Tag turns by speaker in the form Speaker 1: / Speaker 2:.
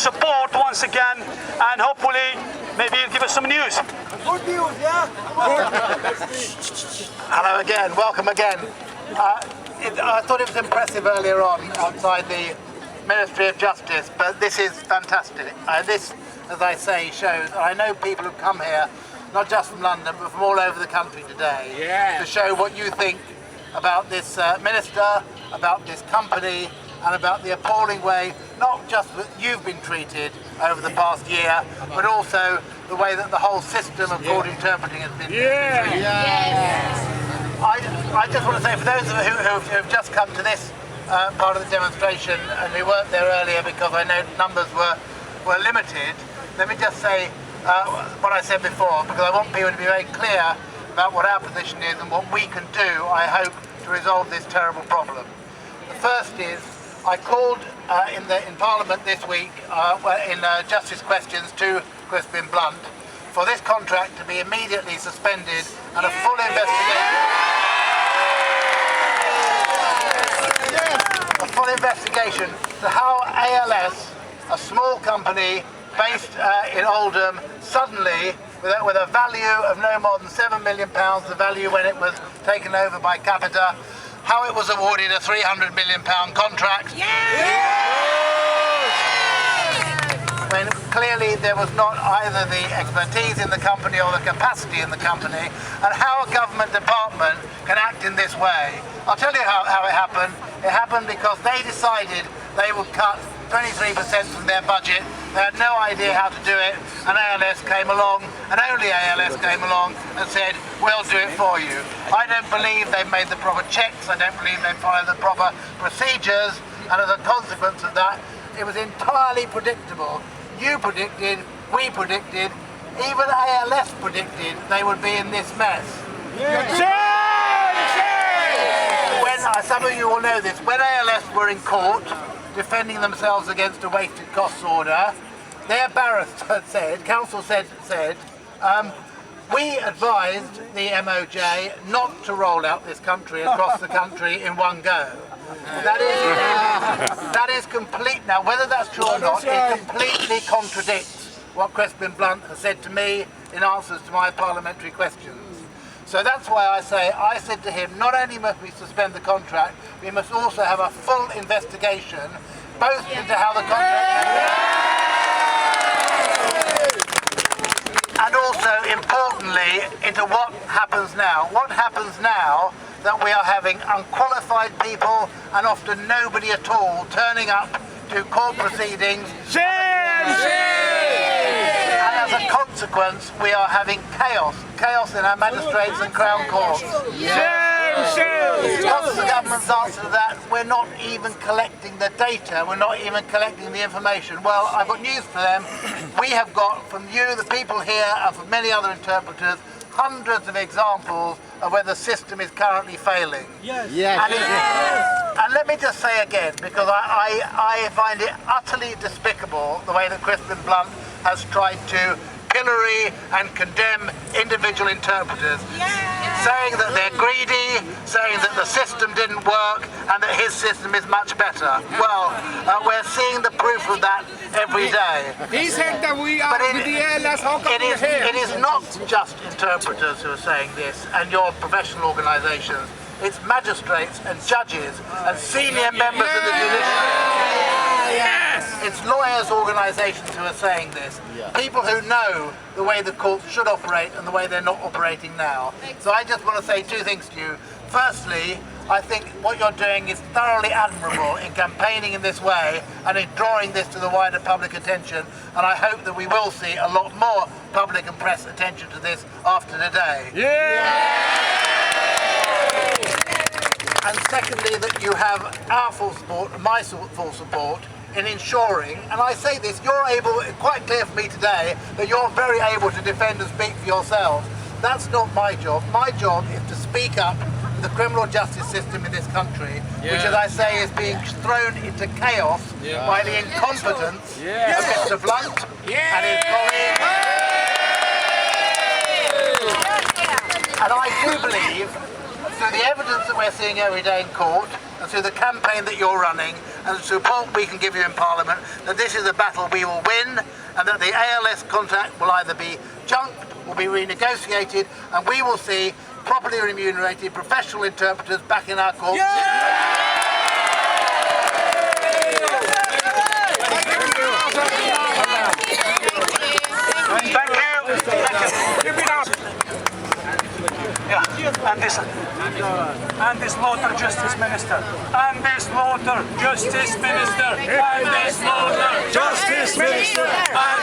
Speaker 1: support once again, and hopefully maybe he'll give us some news.
Speaker 2: Good news, yeah?
Speaker 3: Hello again, welcome again. I thought it was impressive earlier on outside the Ministry of Justice, but this is fantastic. This, as I say, shows, I know people who come here, not just from London, but from all over the country today, to show what you think about this minister, about this company, and about the appalling way, not just that you've been treated over the past year, but also the way that the whole system of court interpreting has been treated. I just want to say, for those of you who have just come to this part of the demonstration and who weren't there earlier because I know numbers were limited, let me just say what I said before, because I want people to be very clear about what our position is and what we can do, I hope, to resolve this terrible problem. The first is, I called in Parliament this week in Justice Questions to Crispin Blunt for this contract to be immediately suspended and a full investigation to how ALS, a small company based in Oldham, suddenly, with a value of no more than £7 million, the value when it was taken over by Capita, how it was awarded a £300 million contract. When clearly there was not either the expertise in the company or the capacity in the company, and how a government department can act in this way. I'll tell you how it happened. It happened because they decided they would cut 23% from their budget. They had no idea how to do it, and ALS came along, and only ALS came along and said, we'll do it for you. I don't believe they've made the proper checks, I don't believe they've followed the proper procedures, and as a consequence of that, it was entirely predictable. You predicted, we predicted, even ALS predicted they would be in this mess. Some of you will know this, when ALS were in court defending themselves against a wasted costs order, their barrister said, counsel said, we advised the MOJ not to roll out this country across the country in one go. That is complete. Now, whether that's true or not, it completely contradicts what Crispin Blunt has said to me in answers to my parliamentary questions. So that's why I said to him, not only must we suspend the contract, we must also have a full investigation, both into how the contract and also, importantly, into what happens now. What happens now that we are having unqualified people and often nobody at all turning up to court proceedings. And as a consequence, we are having chaos in our magistrates and Crown Courts. What's the government's answer to that? We're not even collecting the data, we're not even collecting the information. Well, I've got news for them. We have got from you, the people here, and from many other interpreters, hundreds of examples of where the system is currently failing. And let me just say again, because I find it utterly despicable the way that Crispin Blunt has tried to pillory and condemn individual interpreters, saying that they're greedy, saying that the system didn't work and that his system is much better. Well, we're seeing the proof of that every day.
Speaker 2: He said that we are with the ALS. How come we're here?
Speaker 3: It is not just interpreters who are saying this and your professional organisations. It's magistrates and judges and senior members of the judiciary. It's lawyers' organisations who are saying this. People who know the way the courts should operate and the way they're not operating now. So I just want to say two things to you. Firstly, I think what you're doing is thoroughly admirable in campaigning in this way and in drawing this to the wider public attention, and I hope that we will see a lot more public and press attention to this after today. And secondly, that you have our full support, my full support, in ensuring, and I say this, you're able, quite clear for me today, that you're very able to defend and speak for yourselves. That's not my job. My job is to speak up for the criminal justice system in this country, which, as I say, is being thrown into chaos by the incompetence of Mr. Blunt and his colleagues. And I do believe, through the evidence that we're seeing every day in court, and through the campaign that you're running and the support we can give you in Parliament, that this is a battle we will win, and that the ALS contract will either be junked or be renegotiated, and we will see properly remunerated professional interpreters back in our courts.
Speaker 1: Thank you.
Speaker 2: Keep it up.
Speaker 1: Yeah. And this Slaughter Justice Minister. And this Slaughter Justice Minister. And this Slaughter Justice Minister. And